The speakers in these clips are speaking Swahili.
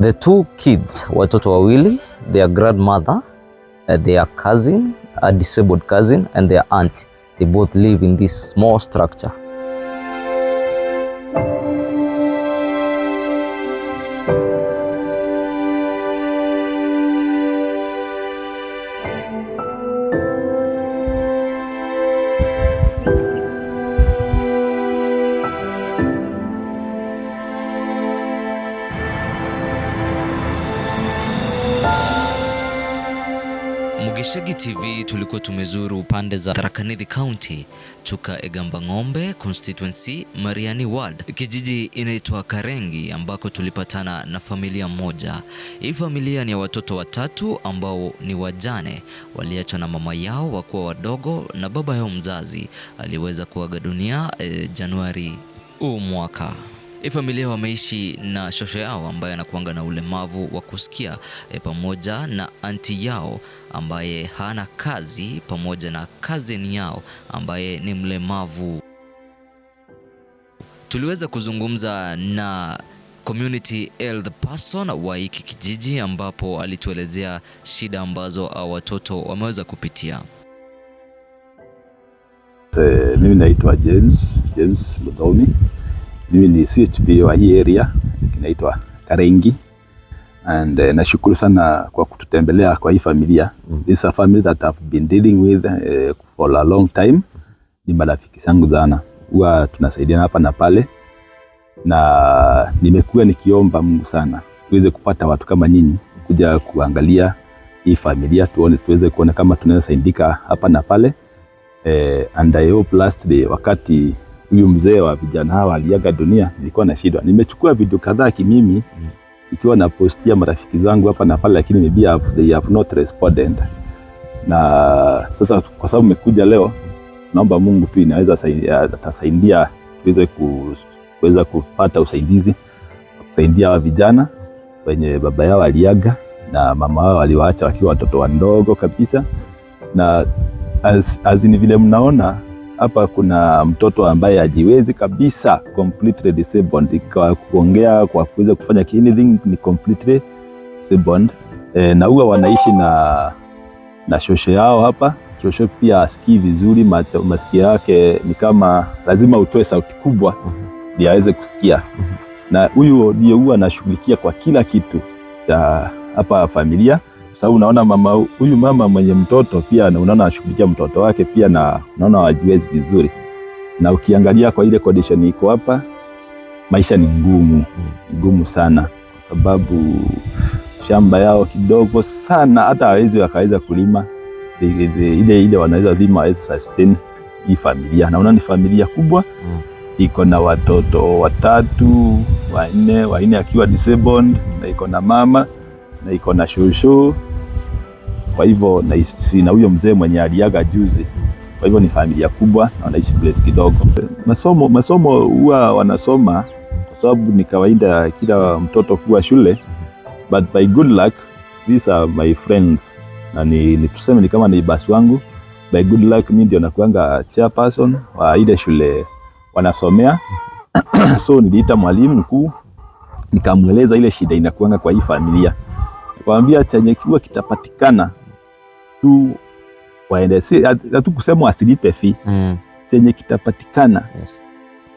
The two kids, watoto wawili, their grandmother, their cousin, a disabled cousin, and their aunt, they both live in this small structure. Mugishagi TV tulikuwa tumezuru upande za Tharaka Nithi County, tuka Egamba Ng'ombe constituency, Mariani Ward. Kijiji inaitwa Karengi ambako tulipatana na familia moja. Hii familia ni ya watoto watatu ambao ni wajane, waliachwa na mama yao wakuwa wadogo na baba yao mzazi aliweza kuaga dunia Januari huu mwaka. Hii familia wameishi na shosho yao ambaye anakuanga na ulemavu wa kusikia, pamoja na anti yao ambaye hana kazi, pamoja na cousin yao ambaye ni mlemavu. Tuliweza kuzungumza na community health person wa hiki kijiji ambapo alituelezea shida ambazo watoto wameweza kupitia. Mimi naitwa James Mudomi. Mimi ni CHP wa hii area inaitwa Karengi, and nashukuru sana kwa kututembelea kwa hii familia. This is a family that I've been dealing with for a long time. Ni marafiki zangu sana, huwa tunasaidiana hapa na pale, na nimekuwa nikiomba Mungu sana tuweze kupata watu kama nyinyi kuja kuangalia hii familia, tuweze kuona kama tunaweza saidika hapa na pale. And I hope last day wakati huyu mzee wa vijana hawa aliaga dunia, nilikuwa na shida. Nimechukua video kadhaa kimimi ikiwa na postia marafiki zangu hapa na pale, lakini maybe they have not responded. Na sasa kwa sababu nimekuja leo, naomba Mungu tu inaweza atasaidia tuweze kuweza kupata usaidizi, kusaidia wa vijana wenye baba yao aliaga na mama wao aliwaacha wakiwa watoto wadogo kabisa. Na as ni vile mnaona hapa kuna mtoto ambaye hajiwezi kabisa, completely disabled. Kwa kuongea, kwa kuweza kufanya anything ni completely disabled. Na huwa wanaishi na shosho yao hapa. Shosho pia asikii vizuri, masikio yake ni kama lazima utoe sauti kubwa ndio aweze kusikia. Na huyu ndio huwa anashughulikia kwa kila kitu cha hapa familia. Sababu unaona huyu mama mwenye mtoto pia, na unaona anashughulikia mtoto wake pia, na unaona hajiwezi vizuri. Na ukiangalia kwa ile condition iko hapa, maisha ni ngumu sana, kwa sababu shamba yao kidogo sana, hata hawezi wakaweza kulima ile wanaweza lima hawezi sustain hii familia. Na unaona ni familia kubwa, iko na watoto watatu, wanne akiwa disabled, na iko na mama, na iko na shosho. Kwa hivyo na huyo mzee mwenye aliaga juzi. Kwa hivyo ni familia kubwa na wanaishi place kidogo. Masomo huwa wanasoma kwa sababu ni kawaida kila mtoto kuwa shule, but by good luck these are my friends, na ni tuseme ni kama ni basi wangu. By good luck mimi ndio nakuanga chairperson wa ile shule wanasomea. So niliita mwalimu mkuu nikamweleza ile shida inakuanga kwa hii familia. Nikamwambia chenye kiwa kitapatikana tu waende, si hatu kusema asilipe fee. Chenye kitapatikana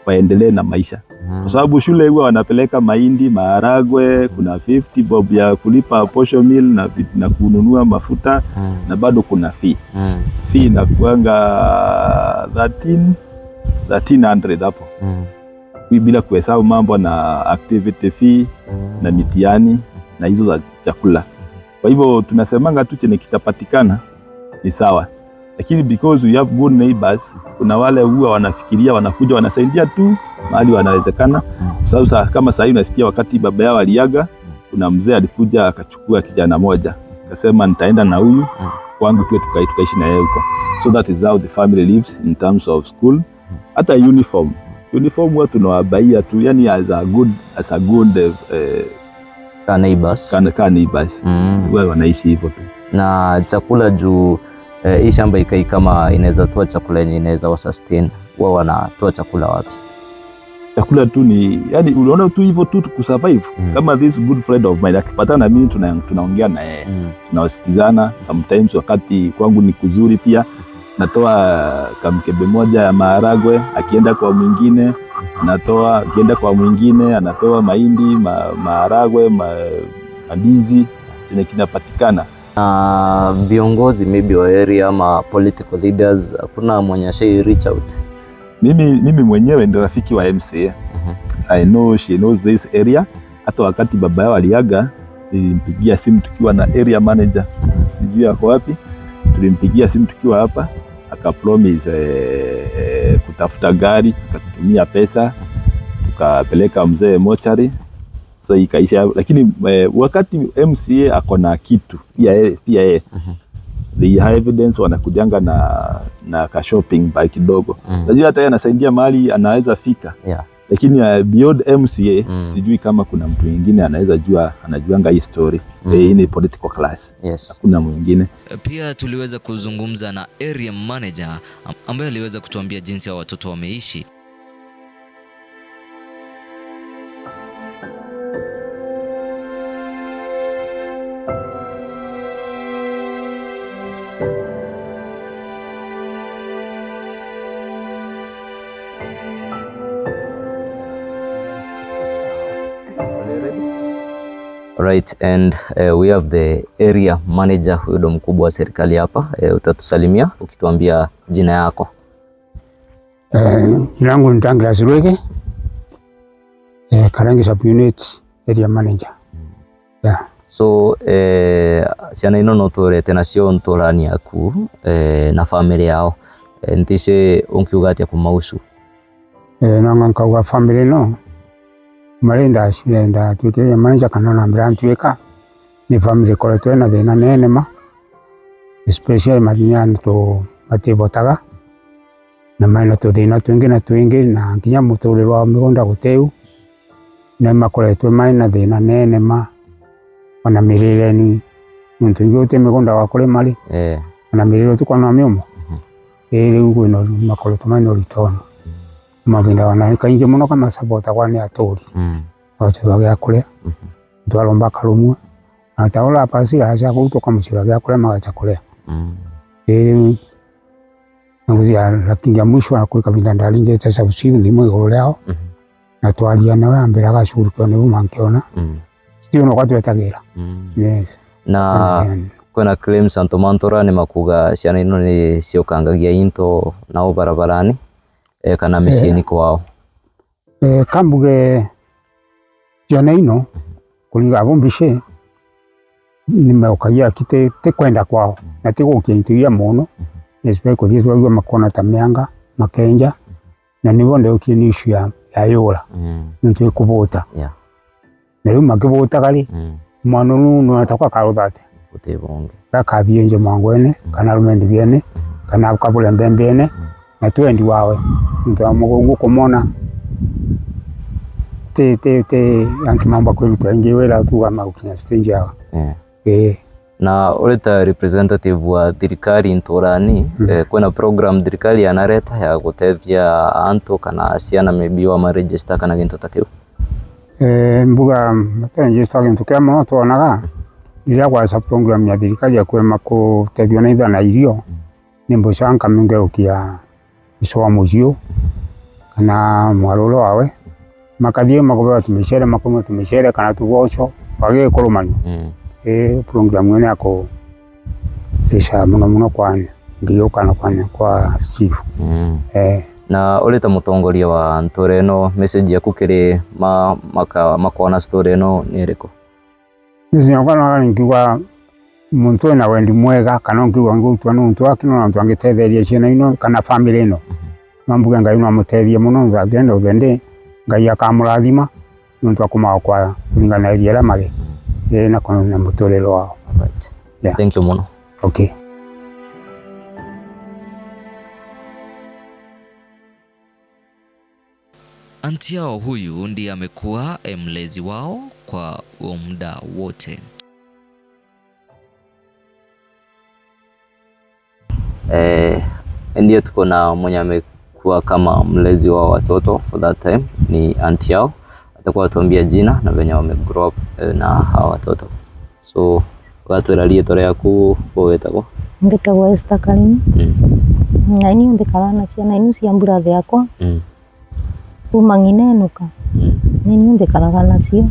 waendelee na maisha. Kwa sababu shule huwa wanapeleka mahindi, maharagwe, kuna 50 bob ya kulipa posho meal na kununua mafuta, na bado kuna fee. Fee inakuanga 1300 hapo. Bila kuhesabu mambo na activity fee na mitihani na hizo za chakula. Kwa hivyo tunasemanga tu chenye kitapatikana ni sawa. Lakini because we have good neighbors, kuna wale huwa wanafikiria wanakuja wanasaidia tu mahali wanawezekana. Kwa sababu kama sasa hivi nasikia wakati baba yao aliaga, kuna mzee alikuja akachukua kijana moja, akasema nitaenda na huyu kwangu tu tukaishi na yeye huko. So that is how the family lives in terms of school. Hata uniform huwa tunawabaia tu, yani as a good neighbors. Neighbors. Wao wanaishi hivyo tu. Na chakula juu hii shamba ikai kama inaweza toa chakula yenye inaweza wa sustain, wao wanatoa chakula wapi? chakula tu ni yani unaona tu hivyo tu kusurvive. Kama this good friend of mine akipatana na mimi tunaongea na yeye, tunawasikizana. Sometimes wakati kwangu ni kuzuri pia, natoa kamkebe moja ya maharagwe, akienda kwa mwingine anatoa, akienda kwa mwingine anatoa mahindi, maharagwe, mandizi chenye kinapatikana. Viongozi maybe wa area ama political leaders, kuna mwenye ashai reach out? Mimi mwenyewe ndio rafiki wa MCA. I know she knows this area. Hata wakati baba yao aliaga, nilimpigia simu tukiwa na area manager, sijui ako wapi, tulimpigia simu tukiwa hapa, akapromise kutafuta gari, akatutumia pesa, tukapeleka mzee mochari, so ikaisha. Lakini wakati MCA ako na kitu pia the evidence wanakujanga na ka shopping bike kidogo. Najua hata yeye anasaidia mahali anaweza fika. Lakini beyond MCA sijui kama kuna mtu mwingine anajuanga hii story. Ni political class. Hakuna mwingine. Pia tuliweza kuzungumza na area manager ambaye aliweza kutuambia jinsi ya watoto wameishi. Right, and we have the area manager, huyo ndo mkubwa wa serikali hapa. Utatusalimia ukituambia jina yako. Jina langu ni Douglas Lwege, Karengi Sub-Unit area manager. So ciana ino no turete nacio nturani yaku na family yao, ntise unkiuga atia kumausu? Nanga nkauga family no marenda twikire manager kana na mbira ntwika ni family koletwe na thina nene ma, especially manyani to matibotaga na maina tuthina twingi na nginya muturiro wa migunda guteu na makoletwe maina thina nene ma, ona mirire ni muntu ingi uti migunda wa kurima ri ona mirire tukona miumo riu gwino makoletwe maina ritona mavinda wana kaingi muno kama sabota kwa ni aturi wacho gya kuria ndwalomba kalumwe ataola pasira haja kutoka mshira gya kuria magacha kuria nguzia lakinga mwisho akulika vinda ndalinge tasa usiku ndimo igoleo na twalia nawe ambira gashuru kwa nibu mankiona sio no kwatu etagira na kuna claims antomantora ni makuga ciana ino ni ciokangagia into nao barabarani kana misieni kwao. Kambuge ciana ino kulinga bombishe nimeukagia kite kwenda kwao na tiko kintuia muno espe ko dizo yo makona tamyanga makenja na nibonde ukinishu ya yola ntu kubota na luma kubota kali mwana no atakwa karudate utebonge kakabyenje mangwene kana lumendi byene kana kabule mbembene na twendi wawe ndio amugongo kumona te yanki mambo kweli tuingiwela tu ama ukinya stage yao na uleta representative wa thirikari nturani kuna program thirikari anareta ya gutethia antu kana ciana maybe wa maregister kana gintu takio mbuga matenje gintu kia mono tuonaga iria kwa sa program ya thirikari ya kwema kutethio na ithana irio nimbo shanka minge ukia iswa muzio kana mwarolo wawe makadio magoba tumeshere makomo tumeshere kana tugocho wage kolomani program ngene yako isha muno kwani ndio kana kwa chief na uleta mutongoria wa ntoreno message yaku kiri makona story no niriko nisi yakana ngiwa muntu na wendi mwega kana ngiwa ngutwa no muntu akino na muntu angetetheria ciana ino kana family ino mambuga ngai no amutethie muno ngagenda ugende ngai akamurathima muntu akuma kwa kulingana iria la mari na kono na mutolelo wao. Thank you muno. Okay. Anti yao huyu ndiye amekuwa mlezi wao kwa muda wote. Ndiye tuko na mwenye kuwa kama mlezi wa watoto for that time ni auntie yao. Atakuwa atuambia jina na venye wame grow up na hawa watoto. So watu rĩtwa rĩaku wetagwo? Ndĩtagwo Esther Karimi. Na ini ndikara na ciana inu cia mburathi yakwa. Kuma Ng'inenuka. Ni ndikaraga nacio.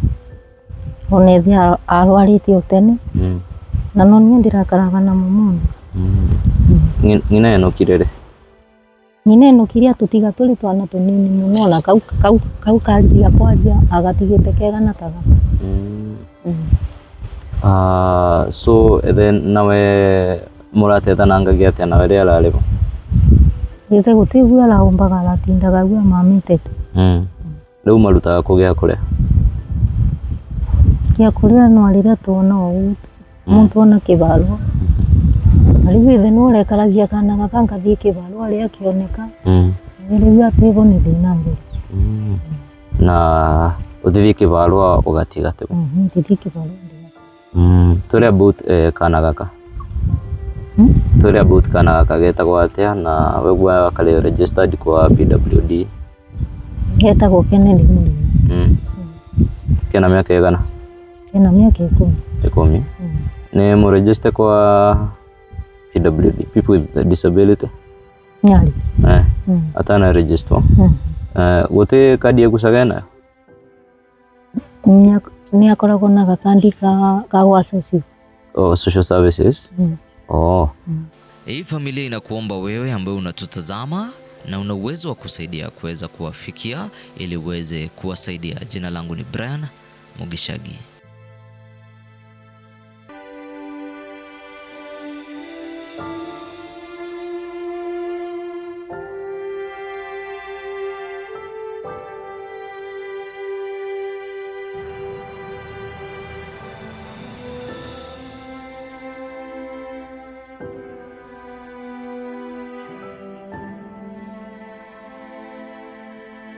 Onethi arwarĩte utene. Na no ni ndirakaraga na mumundu. Ng'inenukire rĩ? Ng'inenukire tutiga tuli twana tunini muno na kau karibia kwaria agatigite kega na taga. So then nawe mũratethanangagia atĩa nawe rĩrĩa ararĩ ho? Gĩthe gũtigua araumbaga aratindaga gua mamĩte tu. Rĩu marutaga kũ gĩa kũrĩa? Gĩa kũrĩa no rĩrĩa tuona ũũ mũndũ ona kĩbarua. Rĩu ithe no ũrekaragia kana gaka ngathiĩ kĩbarua rĩa kĩoneka. Rĩu atĩgo nĩ thĩna mbere. Na ũthiĩ kĩbarua ũgatiga tegu? Ngĩthiĩ kĩbarua. Tell about kana gaka. Tell about kana gaka getagwo atĩa na wewe kale registered kwa PWD? Getagwo Kennedy Mũrĩithi. Kena mĩaka ĩigana? Kena mĩaka 10. 10. Nĩ mũregister kwa PWD, people with disability? Nyarĩ. Atana register. Gũtĩ kadi ĩgucaga nayo? Ni akoragwo na gakandi ka wasosi. Social services. Hii familia inakuomba wewe ambaye unatutazama na una uwezo wa kusaidia kuweza kuwafikia ili uweze kuwasaidia. Jina langu ni Brian Mugishagi.